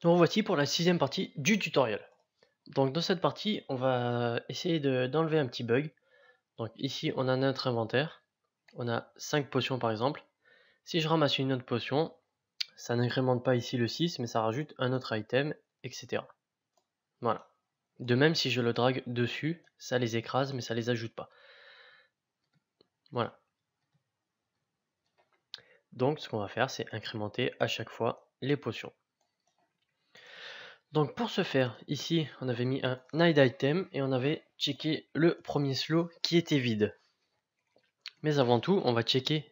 Donc voici pour la 6e partie du tutoriel. Donc dans cette partie, on va essayer d'enlever un petit bug. Donc ici, on a notre inventaire. On a 5 potions par exemple. Si je ramasse une autre potion, ça n'incrémente pas ici le 6, mais ça rajoute un autre item, etc. Voilà. De même, si je le drague dessus, ça les écrase, mais ça les ajoute pas. Voilà. Donc ce qu'on va faire, c'est incrémenter à chaque fois les potions. Donc pour ce faire, ici on avait mis un hide item et on avait checké le premier slot qui était vide. Mais avant tout, on va checker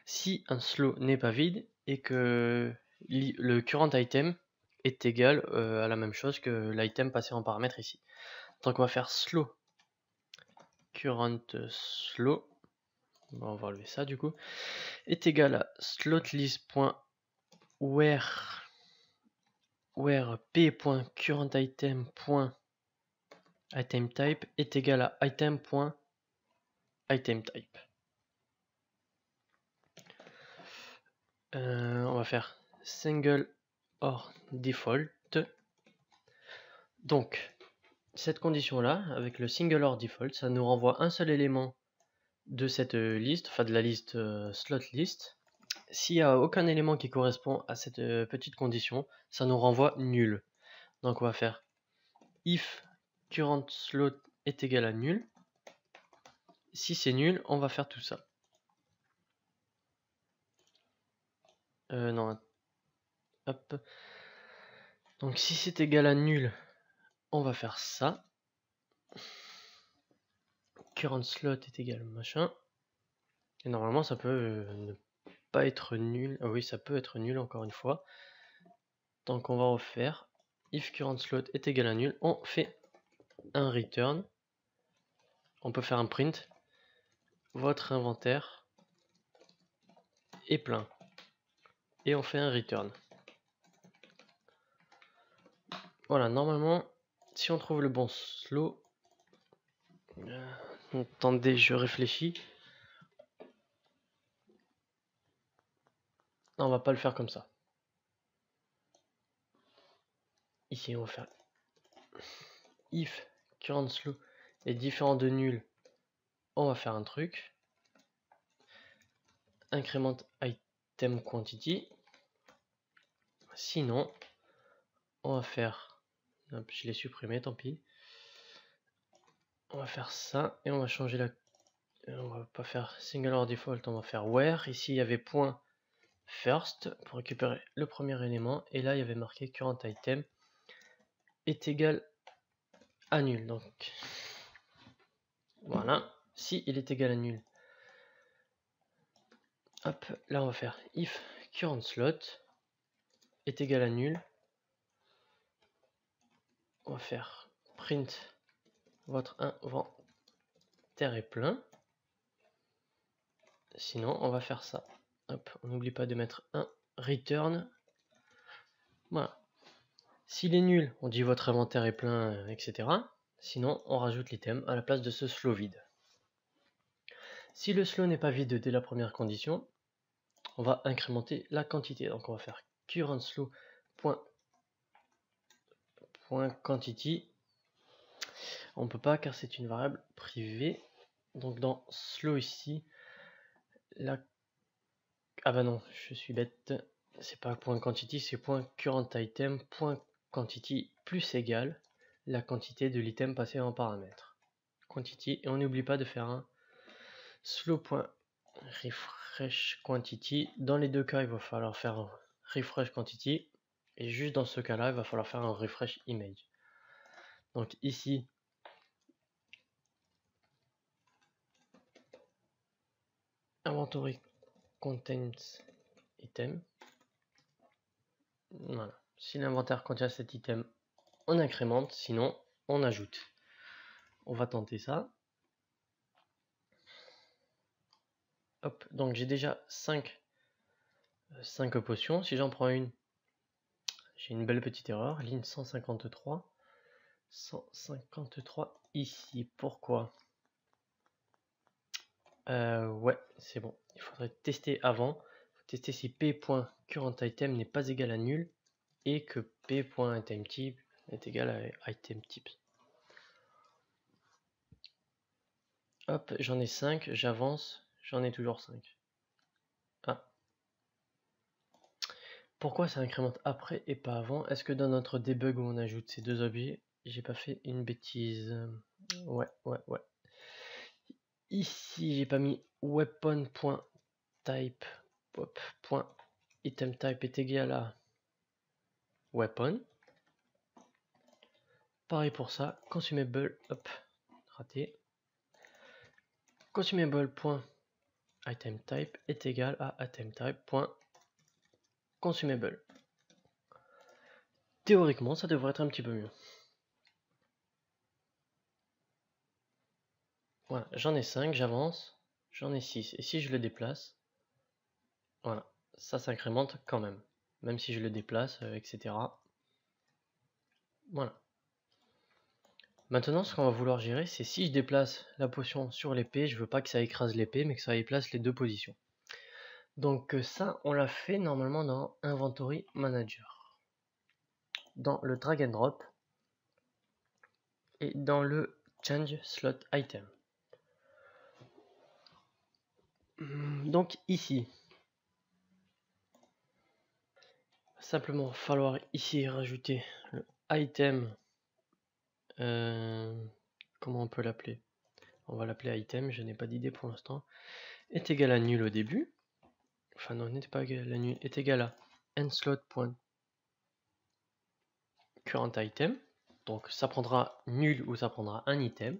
si un slot n'est pas vide et que le current item est égal à la même chose que l'item passé en paramètre ici. Donc on va faire slow current slow, on va enlever ça du coup, est égal à slotlist.where p.currentItem.itemType est égal à item.itemType. On va faire single or default. Donc cette condition là, avec le single or default, ça nous renvoie un seul élément de cette liste, enfin de la liste slot list. S'il n'y a aucun élément qui correspond à cette petite condition, ça nous renvoie nul. Donc on va faire if current slot est égal à nul. Si c'est nul, on va faire tout ça. Non. Hop. Donc si c'est égal à nul, on va faire ça. Current slot est égal à machin. Et normalement ça peut ne pas être nul. Ah oui, ça peut être nul encore une fois. Donc on va refaire if current slot est égal à nul. On fait un return. On peut faire un print. Votre inventaire est plein. Et on fait un return. Voilà, normalement, si on trouve le bon slow, attendez, je réfléchis. Non, on va pas le faire comme ça. Ici, on va faire if current slow est différent de nul. On va faire un truc. Increment item quantity. Sinon, on va faire. Hop, je l'ai supprimé, tant pis. On va faire ça et on va changer la. On va pas faire single or default, on va faire where. Ici, il y avait point first pour récupérer le premier élément et là il y avait marqué current item est égal à nul. Donc voilà, si il est égal à nul, hop, là on va faire if current slot est égal à nul. On va faire print votre inventaire est plein. Sinon on va faire ça. Hop, on n'oublie pas de mettre un return. Voilà. S'il est nul, on dit votre inventaire est plein, etc. Sinon, on rajoute l'item à la place de ce slow vide. Si le slow n'est pas vide dès la première condition, on va incrémenter la quantité. Donc on va faire current slow point quantity. On peut pas car c'est une variable privée. Donc dans slow ici, ah bah non, je suis bête. C'est pas point quantity, c'est point current item point quantity plus égal la quantité de l'item passé en paramètre. Quantity, et on n'oublie pas de faire un slow.refresh quantity. Dans les deux cas, il va falloir faire un refresh quantity, et juste dans ce cas-là, il va falloir faire un refresh image. Donc ici, inventory contains item. Voilà. Si l'inventaire contient cet item, on incrémente, sinon on ajoute. On va tenter ça. Hop, donc j'ai déjà 5 potions. Si j'en prends une, j'ai une belle petite erreur. Ligne 153. 153 ici. Pourquoi? Ouais, c'est bon. Il faudrait tester avant. Tester si p.currentItem n'est pas égal à nul. et que p.itemType est égal à itemType. Hop, j'en ai 5, j'avance, j'en ai toujours 5. Ah. Pourquoi ça incrémente après et pas avant? Est-ce que dans notre debug où on ajoute ces deux objets, j'ai pas fait une bêtise? Ouais. Ici, j'ai pas mis weapon.type .itemType est égal à weapon. Pareil pour ça, consumable, hop, raté. Consumable.itemType est égal à itemType.consumable. Théoriquement, ça devrait être un petit peu mieux. Voilà, j'en ai 5, j'avance, j'en ai 6. Et si je le déplace, voilà, ça s'incrémente quand même. Même si je le déplace, etc. Voilà. Maintenant, ce qu'on va vouloir gérer, c'est si je déplace la potion sur l'épée, je veux pas que ça écrase l'épée, mais que ça déplace les deux positions. Donc ça, on l'a fait normalement dans Inventory Manager. Dans le drag and drop et dans le Change Slot Item. Donc ici, simplement falloir ici rajouter le item. Comment on peut l'appeler? On va l'appeler item, je n'ai pas d'idée pour l'instant. Est égal à nul au début. Enfin non, n'était pas égal à nul, est égal à endSlot.current item. Donc ça prendra nul ou ça prendra un item.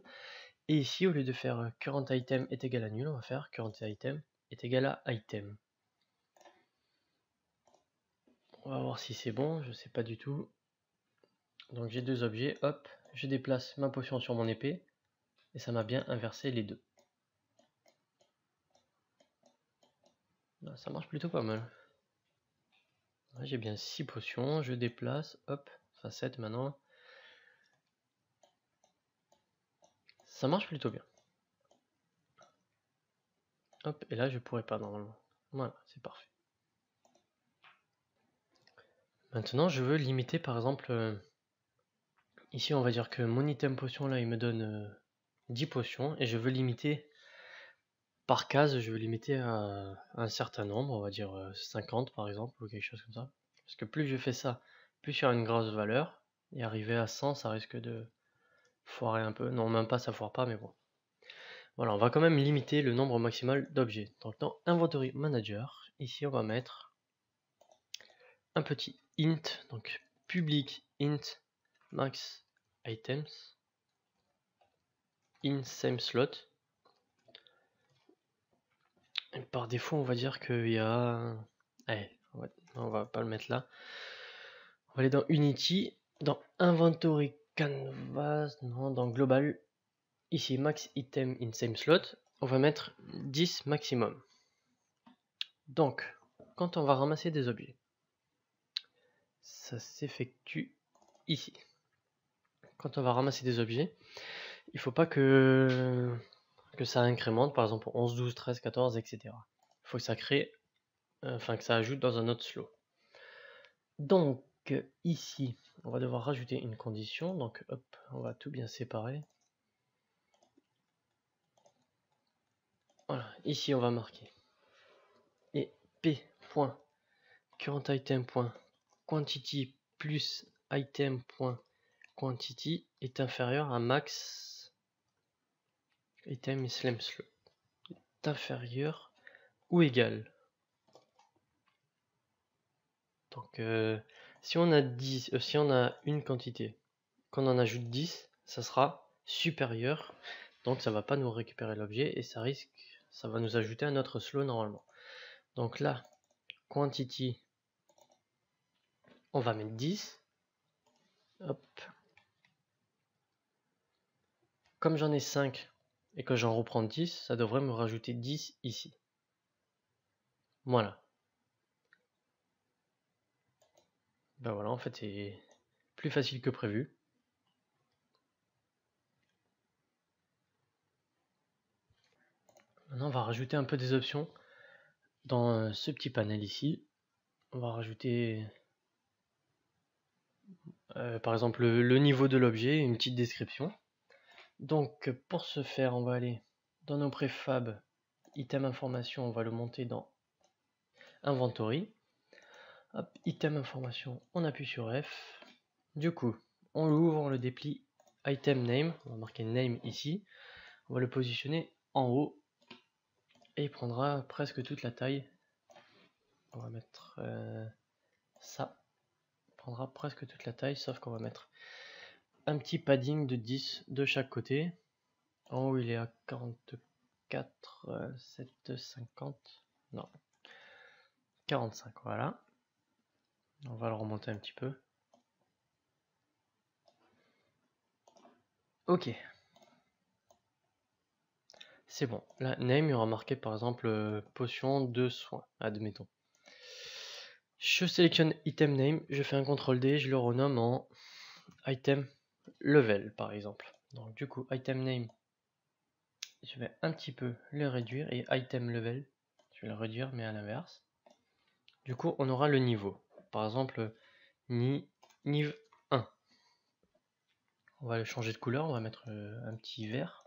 Et ici, au lieu de faire current item est égal à nul, on va faire current item est égal à item. On va voir si c'est bon, je sais pas du tout. Donc j'ai deux objets, hop, je déplace ma potion sur mon épée et ça m'a bien inversé les deux. Là, ça marche plutôt pas mal. Là, j'ai bien 6 potions, je déplace, hop, enfin 7 maintenant. Ça marche plutôt bien. Hop, et là je pourrais pas normalement. Voilà, c'est parfait. Maintenant je veux limiter par exemple, ici on va dire que mon item potion là il me donne 10 potions et je veux limiter par case, je veux limiter à un certain nombre, on va dire 50 par exemple ou quelque chose comme ça. Parce que plus je fais ça, plus il y aura une grosse valeur et arriver à 100 ça risque de foirer un peu. Non, même pas, ça foire pas, mais bon. Voilà, on va quand même limiter le nombre maximal d'objets. Donc dans Inventory Manager, ici on va mettre un petit int, donc public int max items in same slot. Et par défaut, on va dire qu'il y a... Allez, on va pas le mettre là. On va aller dans Unity, dans Inventory Canvas, non, dans Global. Ici, max item in same slot. On va mettre 10 maximum. Donc, quand on va ramasser des objets, ça s'effectue ici. Quand on va ramasser des objets, il faut pas que ça incrémente, par exemple 11, 12, 13, 14, etc. Il faut que ça crée, enfin que ça ajoute dans un autre slow. Donc ici, on va devoir rajouter une condition. Donc hop, on va tout bien séparer. Voilà, ici on va marquer et p.currentItem.quantity plus item.quantity est inférieur à max item slam slow. Est inférieur ou égal. Donc si on a 10, si on a une quantité, qu'on en ajoute 10, ça sera supérieur. Donc ça va pas nous récupérer l'objet et ça va nous ajouter un autre slow normalement. Donc là, quantity, on va mettre 10. Hop. Comme j'en ai 5 et que j'en reprends 10, ça devrait me rajouter 10 ici. Voilà. Ben voilà, en fait c'est plus facile que prévu. Maintenant on va rajouter un peu des options dans ce petit panel ici. On va rajouter par exemple le niveau de l'objet, une petite description. Donc pour ce faire, on va aller dans nos préfabs, item information, on va le monter dans inventory. Hop, item information, on appuie sur F. Du coup, on l'ouvre, on le déplie, item name, on va marquer name ici. On va le positionner en haut et il prendra presque toute la taille. On va mettre ça, il prendra presque toute la taille, sauf qu'on va mettre un petit padding de 10 de chaque côté. En haut, il est à 44, 7, 50, non, 45, voilà. On va le remonter un petit peu. Ok. C'est bon. Là, name, il y aura marqué par exemple potion de soin, admettons. Je sélectionne item name, je fais un CTRL D, je le renomme en item level par exemple. Donc du coup, item name, je vais un petit peu le réduire et item level, je vais le réduire mais à l'inverse. Du coup, on aura le niveau. Par exemple, Niv 1. On va le changer de couleur, on va mettre un petit vert.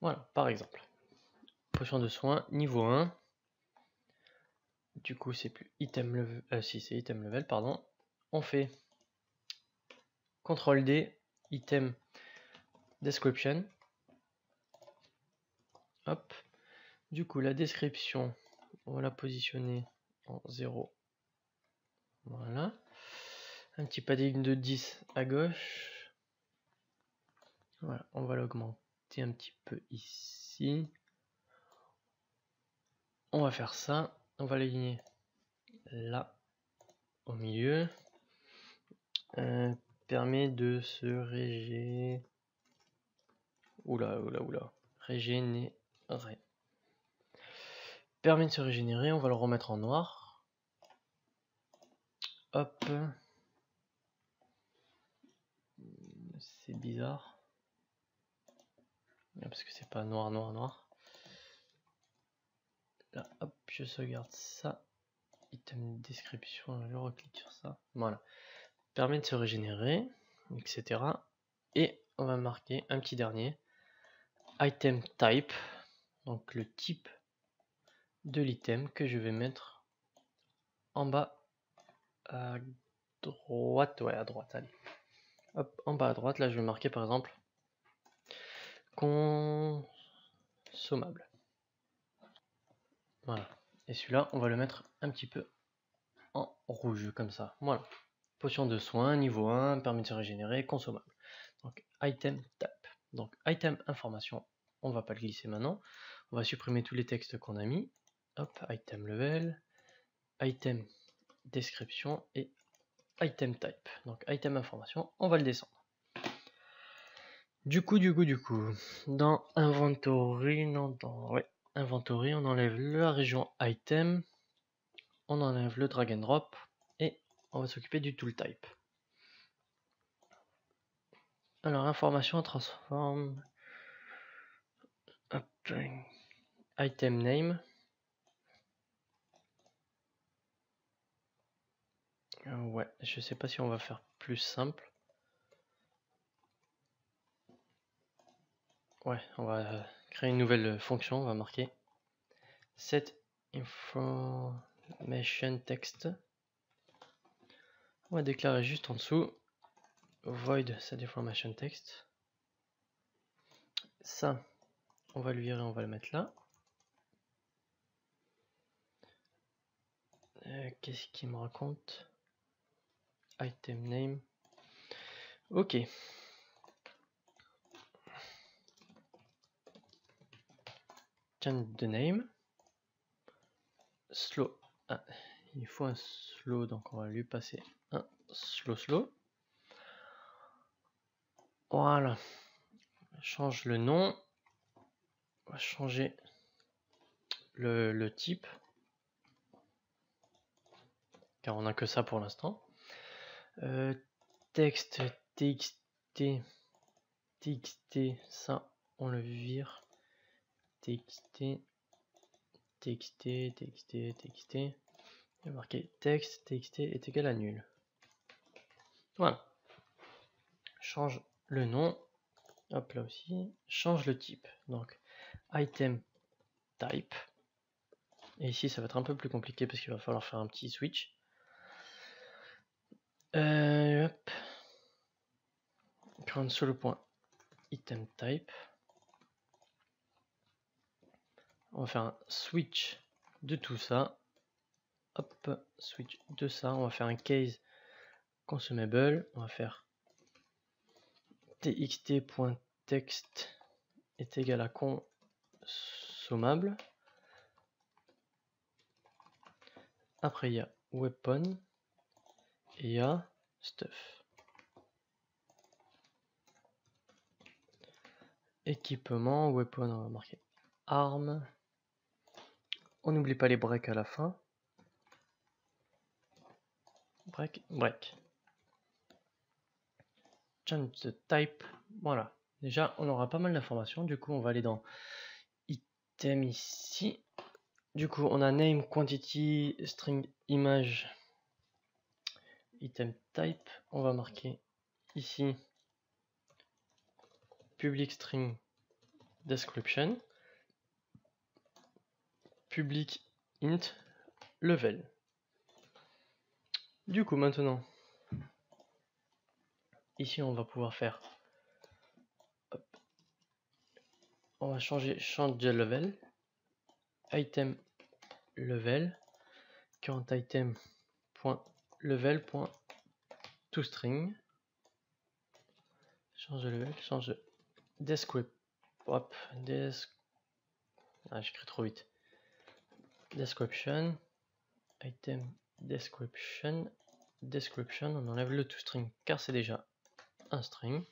Voilà, par exemple. Potion de soin, niveau 1. Du coup, c'est plus item level, si c'est item level, pardon. On fait CTRL D, item description. Hop. Du coup, la description, on va la positionner en 0. Voilà. Un petit padding de 10 à gauche. Voilà, on va l'augmenter un petit peu ici. On va faire ça. On va l'aligner là, au milieu. Permet de se régénérer. Oula. Régénérer. Permet de se régénérer. On va le remettre en noir. Hop. C'est bizarre. Parce que c'est pas noir. Là, hop, je sauvegarde ça. Item description, je reclique sur ça. Voilà. Permet de se régénérer, etc. Et on va marquer un petit dernier. Item type. Donc le type de l'item que je vais mettre en bas à droite. Ouais, à droite, allez. Hop, en bas à droite, là je vais marquer par exemple consommable. Voilà. Et celui-là, on va le mettre un petit peu en rouge, comme ça. Voilà. Potion de soin, niveau 1, permet de se régénérer, consommable. Donc, item type. Donc, item information, on va pas le glisser maintenant. On va supprimer tous les textes qu'on a mis. Hop, item level, item description et item type. Donc, item information, on va le descendre. Du coup, dans inventory, inventory, on enlève la région item, on enlève le drag and drop et on va s'occuper du tool type. Alors, information transforme item name. Ouais, je sais pas si on va faire plus simple. Ouais, on va créer une nouvelle fonction, on va marquer set information text. On va déclarer juste en dessous void set information text. Ça, on va le virer, on va le mettre là. Qu'est-ce qu'il me raconte? Item name. Ok. Change the name. Slow. Ah, il faut un slow, donc on va lui passer un slow. Voilà. Change le nom. On va changer le type. Car on n'a que ça pour l'instant. Texte, txt, ça on le vire. Txt. Il y a marqué texte, txt est égal à nul. Voilà. Change le nom. Hop, là aussi. Change le type. Donc, item type. Et ici, ça va être un peu plus compliqué parce qu'il va falloir faire un petit switch. Hop. Prendre sur le point item type. On va faire un switch de tout ça. Hop, switch de ça. On va faire un case consumable. On va faire txt.text est égal à consommable. Après, il y a weapon et il y a stuff. Équipement, weapon, on va marquer arme. On n'oublie pas les breaks à la fin. Break. Change the type. Voilà. Déjà, on aura pas mal d'informations. Du coup, on va aller dans item ici. Du coup, on a name, quantity, string, image, item type. On va marquer ici public string description, public int level. Du coup, maintenant, ici, on va pouvoir faire. Hop, on va change de level, item level, current item point level point toString. Change de level, change de description. Hop, j'écris trop vite. Description, item description, on enlève le toString car c'est déjà un string.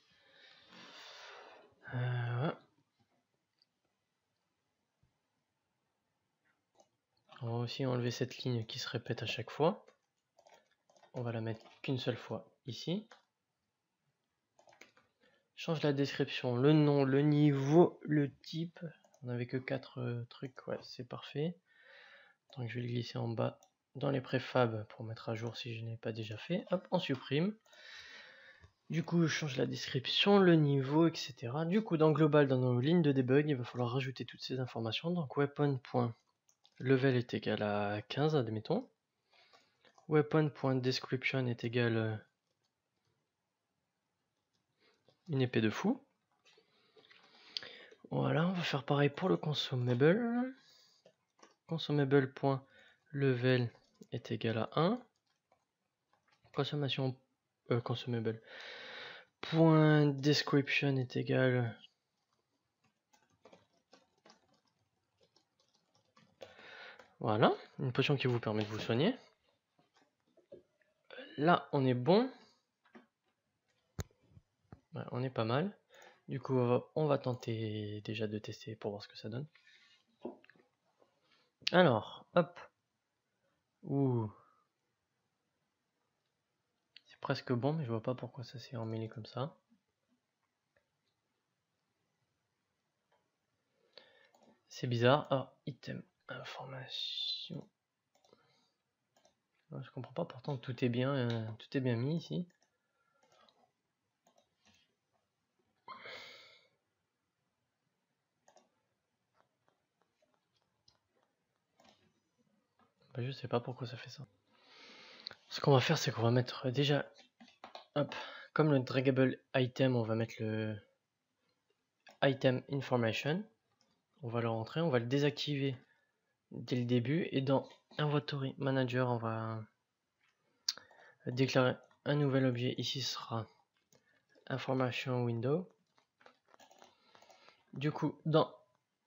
On va aussi enlever cette ligne qui se répète à chaque fois. On va la mettre qu'une seule fois ici. Change la description, le nom, le niveau, le type. On n'avait que 4 trucs, ouais, c'est parfait. Donc je vais le glisser en bas dans les préfabs pour mettre à jour si je n'ai pas déjà fait. Hop, on supprime. Du coup, je change la description, le niveau, etc. Du coup, dans global, dans nos lignes de debug, il va falloir rajouter toutes ces informations. Donc weapon.level est égal à 15, admettons. Weapon.description est égal une épée de fou. Voilà, on va faire pareil pour le consumable. Consumable.level est égal à 1. Consommation consumable. .description est égal. Voilà, une potion qui vous permet de vous soigner. Là, on est bon. Ouais, on est pas mal. Du coup, on va tenter déjà de tester pour voir ce que ça donne. Alors, hop. Ouh. C'est presque bon, mais je vois pas pourquoi ça s'est emmêlé comme ça. C'est bizarre. Ah, item, information. Je comprends pas, pourtant tout est bien mis ici. Bah, je sais pas pourquoi ça fait ça. Ce qu'on va faire, c'est qu'on va mettre déjà, hop, comme le draggable item, on va mettre le item information. On va le rentrer, on va le désactiver dès le début. Et dans inventory manager, on va déclarer un nouvel objet. Ici, ce sera information window. Du coup, dans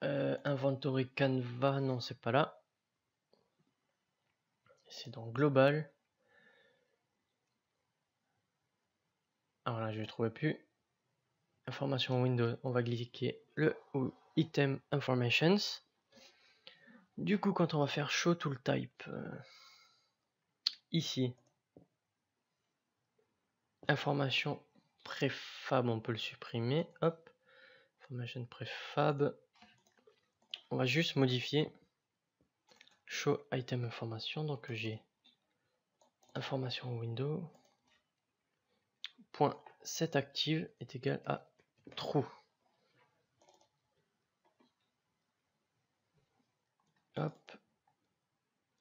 inventory canva, non, c'est pas là. C'est dans global. Alors là, je ne trouvais plus. Information window, on va cliquer le item informations. Du coup, quand on va faire show tool type, ici, information préfab, on peut le supprimer. Hop, information préfab. On va juste modifier show item information. Donc j'ai information window point setActive est égal à true. Hop,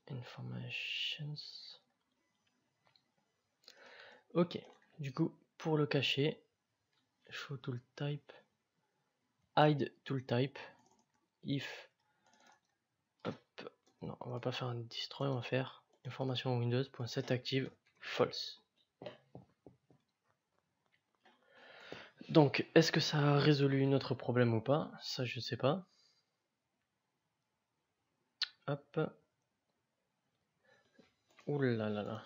informations. Ok, du coup pour le cacher, show tooltype, hide tooltype, if, hop, non on va pas faire un destroy, on va faire information windows.setActive false. Donc est-ce que ça a résolu notre problème ou pas? Ça je sais pas. Hop. Ouh là là là.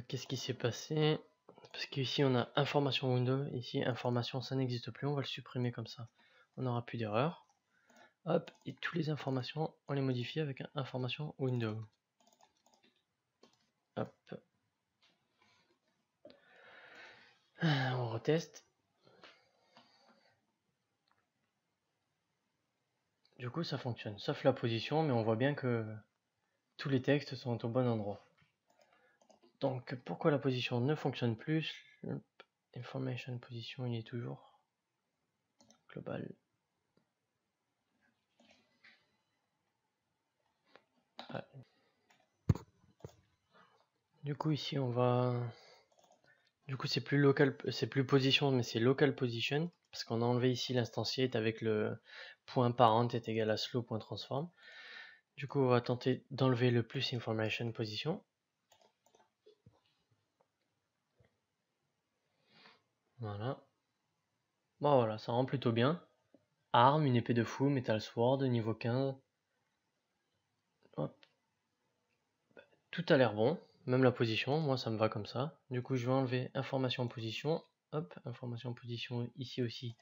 Qu'est-ce qui s'est passé? Parce qu'ici on a information window, ici information ça n'existe plus, on va le supprimer comme ça. On n'aura plus d'erreur. Hop, et toutes les informations, on les modifie avec information window. Hop. On reteste. Du coup ça fonctionne, sauf la position, mais on voit bien que tous les textes sont au bon endroit. Donc pourquoi la position ne fonctionne plus? Information position, il est toujours global. Ah. Du coup ici on va... Du coup c'est plus local, c'est plus position, mais c'est local position, parce qu'on a enlevé ici l'instanciate avec le point parent est égal à slow.transform. Du coup on va tenter d'enlever le plus information position. Voilà. Bon voilà, ça rend plutôt bien. Arme, une épée de fou, Metal Sword, niveau 15. Hop. Tout a l'air bon, même la position, moi ça me va comme ça. Du coup je vais enlever information position. Hop, information position ici aussi.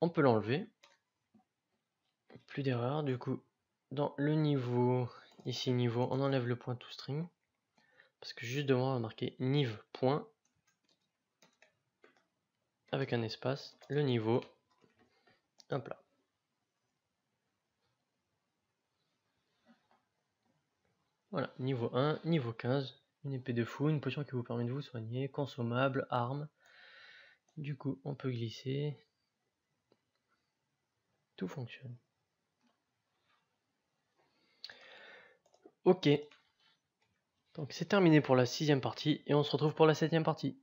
On peut l'enlever. Plus d'erreur, du coup dans le niveau, ici niveau, on enlève le point toString. Parce que juste devant on va marquer niv point avec un espace, le niveau, hop là. Voilà, niveau 1, niveau 15, une épée de fou, une potion qui vous permet de vous soigner, consommable, arme. Du coup, on peut glisser. Tout fonctionne. Ok. Donc c'est terminé pour la 6e partie et on se retrouve pour la 7e partie.